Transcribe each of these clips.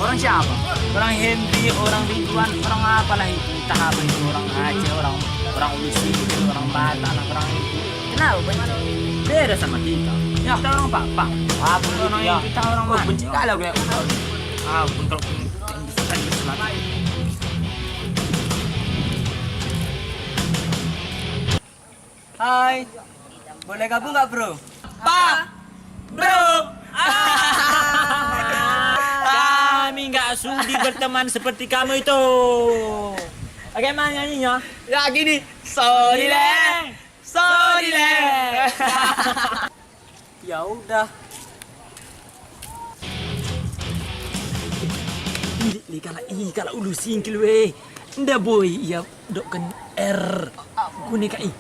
Orang siapa? Orang Henry, orang Ridwan, orang apalah itu. Entah apa itu, orang Aceh, orang Ulusi, orang Batak, orang itu. Kenapa benci? Beda sama kita. Ya, kita orang Papa. Apa orang yang kita orang mana? Benci kalau gue. Untuk Hai, boleh gabung nggak bro? Bro, kami nggak sudi berteman seperti kamu itu. Bagaimana nyanyinya? Ya gini, sorry leng. Ya udah. Kalau ulu singkil we. Nda boy, ya dokkan R. Kune kai.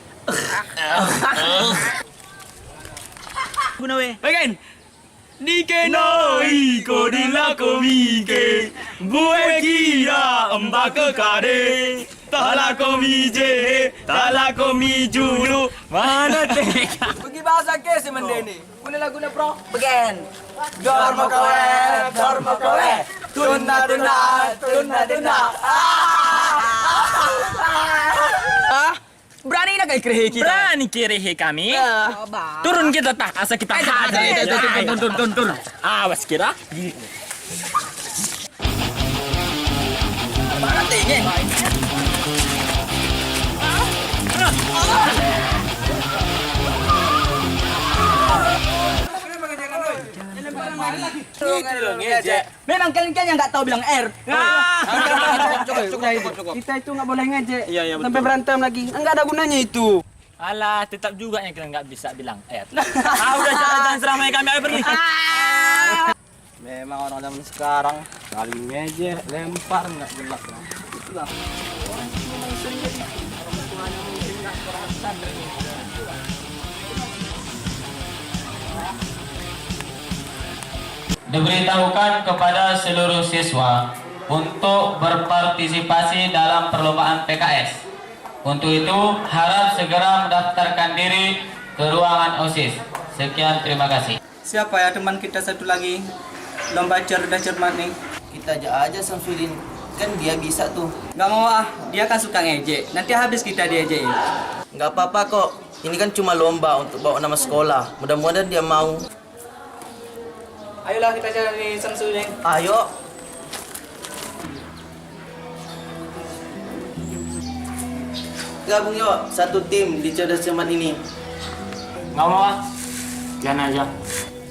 Guna we. Bagian. Nike no iko dila komike. Bue kira embak ke kade. Tala komije, tala komijulu. Mana teka? Pergi bahasa ke si mendeni. Guna lagu na bro. Bagian. Dormo kawe. Tuna. Berani nak kerehe kita? Berani kerehe kami? Turun kita tak, asa kita hajar. Turun. Awas kira. Memang kalian yang nggak tahu bilang R. Cukup. Kita itu nggak boleh ngejek. Sampai berantem lagi. Nggak ada gunanya itu. Alah, tetap juga yang kita nggak bisa bilang R. Udah jangan seramai kami, ayo pergi. Memang orang zaman sekarang kali ngejek, lempar nggak jelas. Itulah. Diberitahukan kepada seluruh siswa untuk berpartisipasi dalam perlombaan PKS. Untuk itu, harap segera mendaftarkan diri ke ruangan OSIS. Sekian, terima kasih. Siapa ya teman kita satu lagi? Lomba cerdas cermat nih. Kita ajak aja Samsudin, kan dia bisa tuh. Nggak mau dia kan suka ngejek. Nanti habis kita diejek. Nggak apa-apa kok, ini kan cuma lomba untuk bawa nama sekolah. Mudah-mudahan dia mau. Ayolah kita cari Samsudin. Ayo. Gabung yuk, satu tim di cerdas cermat ini. Nggak mau jangan aja.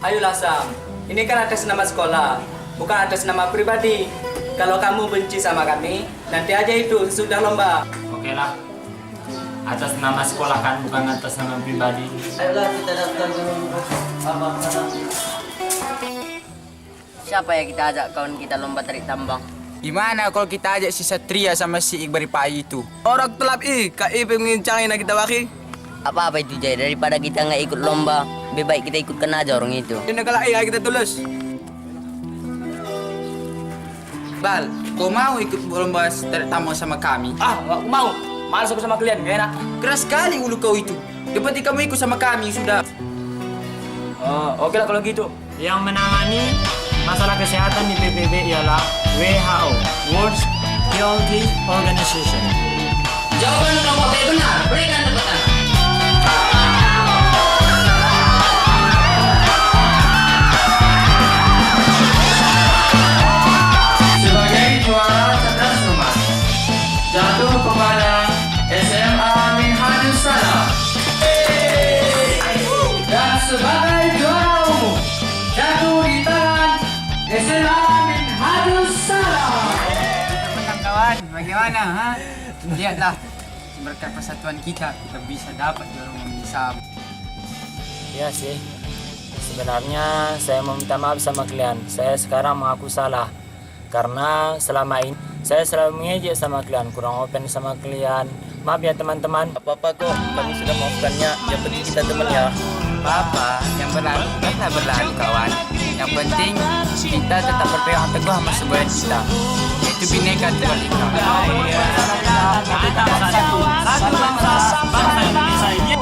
Ayolah Sam, ini kan atas nama sekolah, bukan atas nama pribadi. Kalau kamu benci sama kami, nanti aja itu sudah lomba. Oke lah. Atas nama sekolah kan, bukan atas nama pribadi. Ayolah kita daftar dulu. Siapa ya kita ajak kawan kita lomba tarik tambang? Gimana kalau kita ajak si Satria sama si Iqbal Pai itu? Orang telap Kak pengincangin kita waki. Apa-apa itu Jay, daripada kita nggak ikut lomba, lebih baik kita ikutkan aja orang itu. Ini kalau kita tulus. Bal, kau mau ikut lomba tarik tambang sama kami? Nggak mau. Malas aku sama kalian, gak enak. Keras sekali ulu kau itu. Yang penting kamu ikut sama kami sudah. Oke lah kalau gitu. Yang menangani masalah kesehatan di PBB ialah WHO, World Health Organization. Jawaban kelompok B benar, berikan tepuk tangan. Sebagai juara cerdas rumah jatuh kepada SMA Minhajus Salam. Dan sebagai juara umum jatuh di tangan SMA Minhajus Salam. Kawan, bagaimana? Lihatlah, berkat persatuan kita bisa dapat juara umum di Sabah. Iya sih. Sebenarnya saya mau minta maaf sama kalian. Saya sekarang mengaku salah. Karena selama ini saya selalu mengejek sama kalian, kurang open sama kalian. Maaf ya teman-teman. Apa-apa kok, kami sudah maafkannya. Yang penting kita teman ya. Apa yang berlalu biarlah berlalu kawan. Yang penting kita tetap berpegang teguh sama sebuah kita, yaitu Bhinneka Tunggal Ika. Kita satu bangsa Indonesia ini.